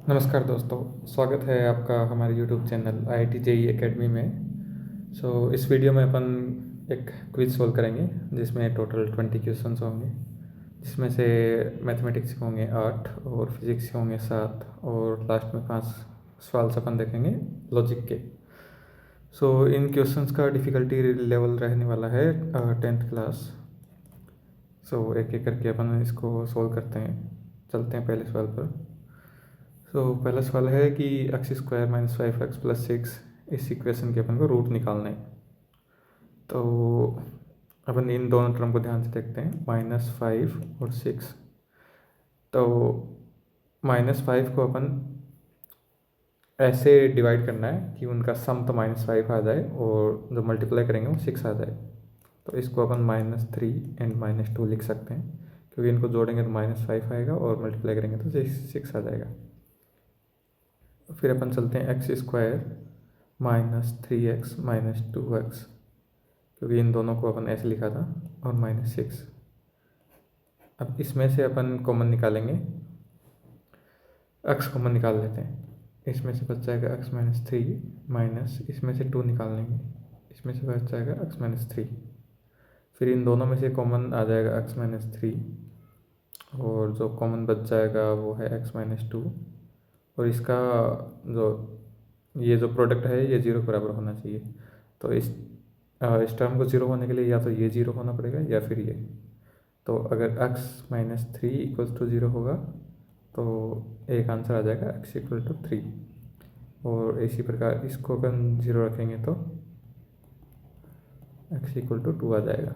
नमस्कार दोस्तों, स्वागत है आपका हमारे YouTube channel IIT JEE academy में। इस वीडियो में अपन एक क्विज सॉल्व करेंगे जिसमें टोटल 20 क्वेश्चंस होंगे, जिसमें से मैथमेटिक्स के होंगे 8 और फिजिक्स के होंगे 7 और लास्ट में 5 सवाल अपन देखेंगे लॉजिक के। इन क्वेश्चंस का डिफ़िकल्टी लेवल रहने वाला है 10th क्लास। एक एक करके अपन इसको सॉल्व करते हैं। चलते हैं पहले सवाल पर। पहला सवाल है कि x² - 5x + 6 इस इक्वेशन के अपन को रूट निकालना है। तो अपन इन दोनों टर्म को ध्यान से देखते हैं, -5 और 6। तो -5 को अपन ऐसे डिवाइड करना है कि उनका सम तो -5 आ जाए और जो मल्टीप्लाई करेंगे वो 6 आ जाए। तो इसको अपन -3 एंड -2 लिख सकते हैं, क्योंकि इनको जोड़ेंगे तो -5 आएगा और मल्टीप्लाई करेंगे तो 6 आ जाएगा। फिर अपन चलते हैं x² - 3x - 2x, क्योंकि इन दोनों को अपन ऐसे लिखा था, और -6। अब इसमें से अपन कॉमन निकालेंगे, x कॉमन निकाल लेते हैं। इसमें से बच जाएगा x - 3 माइनस इसमें से 2 निकाल लेंगे, इसमें से बच जाएगा x - 3। फिर इन दोनों में से कॉमन आ जाएगा x - 3, और जो कॉमन बच जाएगा वो है x - 2। और इसका ये जो प्रोडक्ट है ये 0 के बराबर होना चाहिए। तो इस टर्म को 0 होने के लिए या तो ये 0 होना पड़ेगा या फिर ये। तो अगर x - 3 = 0 होगा तो एक आंसर आ जाएगा x = 3। और इसी प्रकार इसको अगर 0 रखेंगे तो x = 2 आ जाएगा।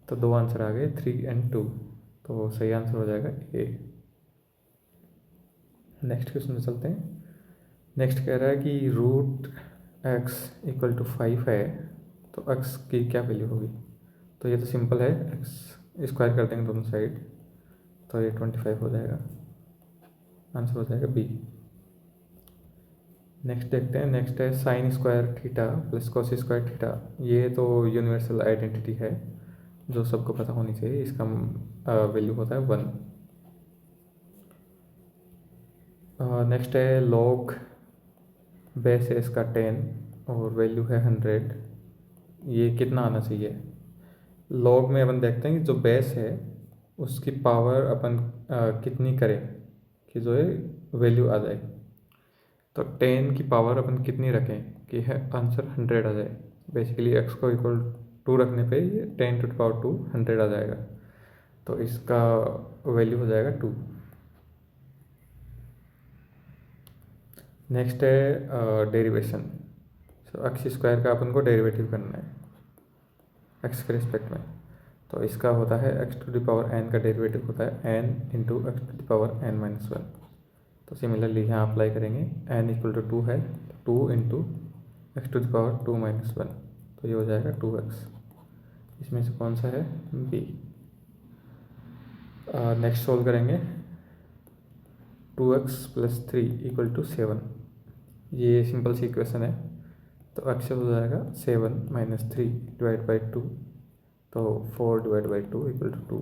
तो दो आंसर आ गए, 3 और 2। तो सही आंसर हो जाएगा ए। नेक्स्ट क्वेश्चन में चलते हैं। नेक्स्ट कह रहा है कि √x = 5 है, तो x की क्या वैल्यू होगी। तो ये तो सिंपल है, x स्क्वायर कर देंगे दोनों साइड, तो ये 25 हो जाएगा। आंसर हो जाएगा बी। नेक्स्ट देखते हैं। नेक्स्ट है sin² थीटा + cos² थीटा। ये तो यूनिवर्सल आइडेंटिटी है जो सबको पता होनी चाहिए। इसका वैल्यू होता है 1। नेक्स्ट है log बेस है इसका 10 और वैल्यू है 100। ये कितना आना चाहिए। लॉग में अपन देखते हैं कि जो बेस है उसकी पावर अपन कितनी करें कि जो है वैल्यू आ जाए। तो 10 की पावर अपन कितनी रखें कि है आंसर 100 आ जाए। बेसिकली x को = 2 रखने पे ये 10⁻², 100 आ जाएगा। तो इसका वैल्यू हो जाएगा 2। नेक्स्ट है डेरिवेशन। x² का अपन को डेरिवेटिव करना है x के रिस्पेक्ट में। तो इसका होता है x⁴n का डेरिवेटिव होता है n × x⁴n - 1। तो सिमिलरली यहाँ अप्लाई करेंगे, n = 2 है, 2 × x⁴2 - 1। तो ये हो जाएगा 2x। इसमें से कौन सा है, बी। नेक्स्ट सोल्व करेंगे। 2x + 3 = 7। ये सिंपल सी इक्वेशन है। तो x हो जाएगा 7 - 3 / 2। तो 4 / 2 = 2।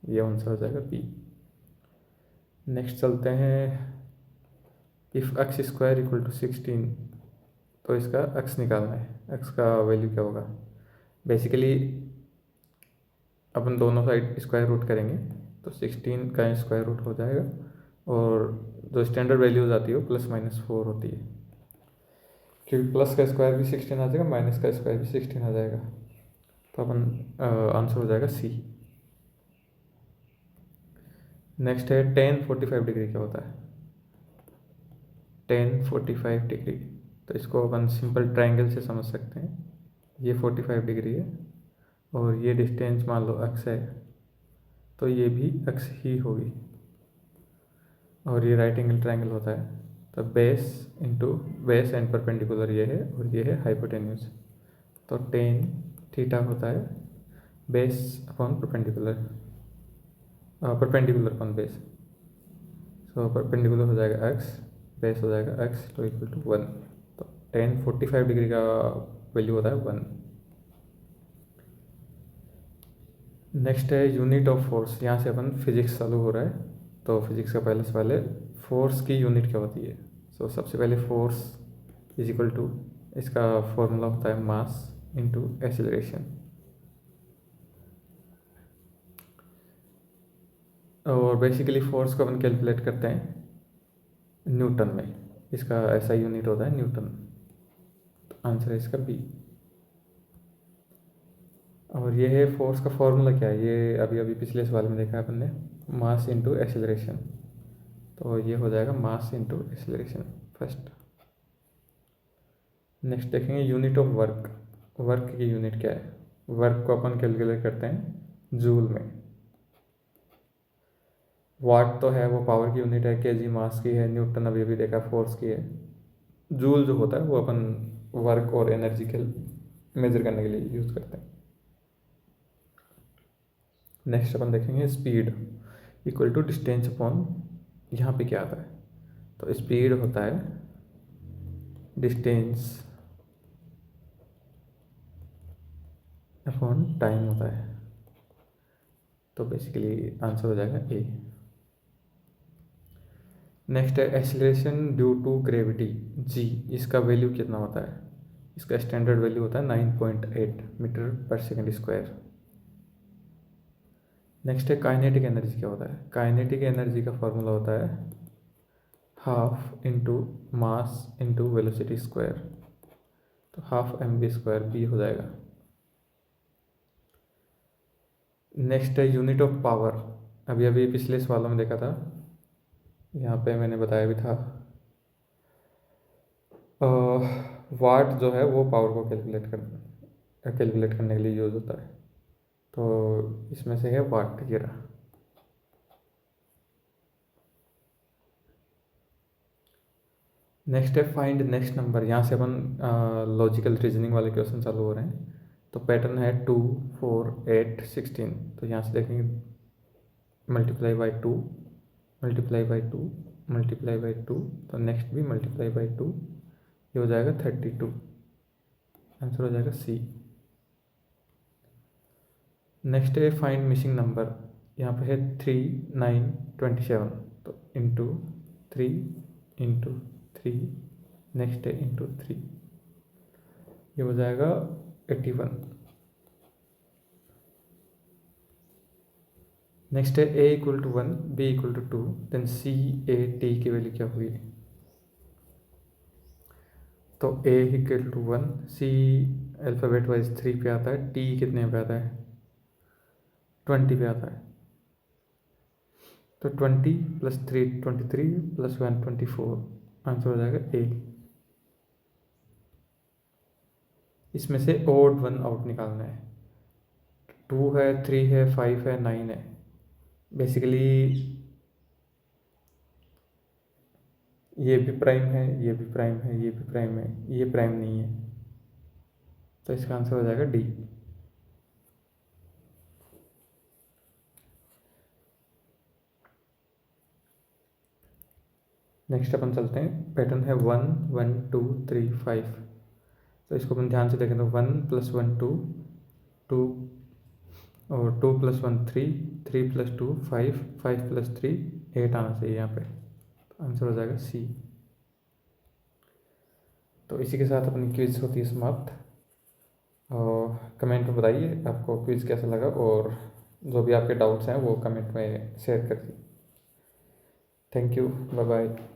ये आंसर हो जाएगा बी। नेक्स्ट चलते हैं। इफ़ x² = 16, तो इसका x निकालना है। x का वैल्यू क्या होगा। बेसिकली अपन दोनों साइड स्क्वायर रूट करेंगे तो 16 का स्क्वायर रूट हो जाएगा, और जो स्टैंडर्ड वैल्यूज आती है वो +-4 होती है, क्योंकि प्लस का स्क्वायर भी 16 आ जाएगा, माइनस का स्क्वायर भी 16 आ जाएगा। तो अपन आंसर हो जाएगा सी। नेक्स्ट है tan 45 डिग्री क्या होता है। tan 45 डिग्री, तो इसको अपन सिंपल ट्रायंगल से समझ सकते हैं। ये 45 डिग्री है और ये डिस्टेंस मान लो x है, तो ये भी x ही होगी, और ये राइट एंगल ट्रायंगल होता है। तो बेस एंड परपेंडिकुलर ये है, और ये है हाइपोटेन्यूज। तो tan थीटा होता है base upon perpendicular, perpendicular upon base. Perpendicular हो जाएगा x, बेस हो जाएगा x, तो = 1। तो tan 45 डिग्री का वैल्यू होता है 1। नेक्स्ट है यूनिट ऑफ फोर्स। यहाँ से अपन फिजिक्स चालू हो रहा है, तो फिजिक्स का पहला सवाल है फोर्स की यूनिट क्या होती है? सो सबसे पहले फोर्स इज इक्वल टू, इसका फॉर्मूला होता है मास इंटू एक्सेलरेशन। और बेसिकली फोर्स को अपन कैलकुलेट करते हैं न्यूटन में, इसका ऐसा यूनिट होता है न्यूटन। तो आंसर है इसका बी। और ये है फोर्स का फॉर्मूला क्या है, ये अभी अभी पिछले सवाल में देखा है अपन ने, मास इंटू एक्सेलरेशन। तो ये हो जाएगा mass into acceleration first. Next देखेंगे यूनिट ऑफ वर्क। वर्क की यूनिट क्या है? वर्क को अपन कैलकुलेट करते हैं जूल में। वाट तो है वो पावर की यूनिट है, केजी मास की है, न्यूटन अभी अभी देखा फोर्स की है। जूल जो होता है वो अपन वर्क और एनर्जी के मेजर करने के लिए यूज करते हैं। नेक्स्ट अपन देखेंगे speed equal to distance upon, यहाँ पे क्या आता है? तो स्पीड होता है डिस्टेंस अपॉन टाइम होता है। तो बेसिकली आंसर हो जाएगा ए। नेक्स्ट है acceleration due to gravity G, इसका वैल्यू कितना होता है? इसका स्टैंडर्ड वैल्यू होता है 9.8 मीटर पर सेकेंड स्क्वायर। नेक्स्ट है काइनेटिक एनर्जी क्या होता है? काइनेटिक एनर्जी का फॉर्मूला होता है half into mass into velocity square. तो हाफ mv स्क्वायर बी हो जाएगा। नेक्स्ट है यूनिट ऑफ पावर। अभी अभी पिछले सवालों में देखा था, यहाँ पे मैंने बताया भी था, वाट जो है वो पावर को कैलकुलेट करने के लिए यूज होता है। तो इसमें से है वाट, ये रहा। नेक्स्ट है फाइंड नेक्स्ट नंबर। यहाँ से अपन लॉजिकल रीजनिंग वाले क्वेश्चन चालू हो रहे हैं। तो पैटर्न है 2, 4, 8, 16। तो यहाँ से देखेंगे multiply by 2, multiply by 2, multiply by 2, तो नेक्स्ट भी मल्टीप्लाई बाई 2, ये हो जाएगा 32। आंसर हो जाएगा सी। नेक्स्ट है फाइंड मिसिंग नंबर। यहाँ पे है 3, 9, 27। तो इंटू 3 इंटू 3, नेक्स्ट है इंटू 3, ये हो जाएगा 81। नेक्स्ट है a equal to 1, b equal to 2, then c a t की वैल्यू क्या होगी? तो a equal to 1, c alphabet wise 3 पे आता है, t कितने पे आता है? 20 पे आता है। तो 20 प्लस 3 23 प्लस 1 24, आंसर हो जाएगा a। इसमें से ओड 1 आउट निकालना है। 2 है, 3 है, 5 है, 9 है। बेसिकली ये भी प्राइम है, ये भी प्राइम है, ये भी प्राइम है, ये प्राइम नहीं है। तो इसका आंसर हो जाएगा डी। नेक्स्ट अपन चलते हैं, पैटर्न है 1, 1, 2, 3, 5। तो इसको अपन ध्यान से देखें तो 1 + 1 2, 2 और 2 + 1 3, 3 + 2 5, 5 + 3 8 आना चाहिए यहाँ पे। तो आंसर हो जाएगा सी। तो इसी के साथ अपनी क्विज होती है समाप्त। और कमेंट में बताइए आपको क्विज कैसा लगा, और जो भी आपके डाउट्स हैं वो कमेंट में शेयर करिए। Thank you, bye bye.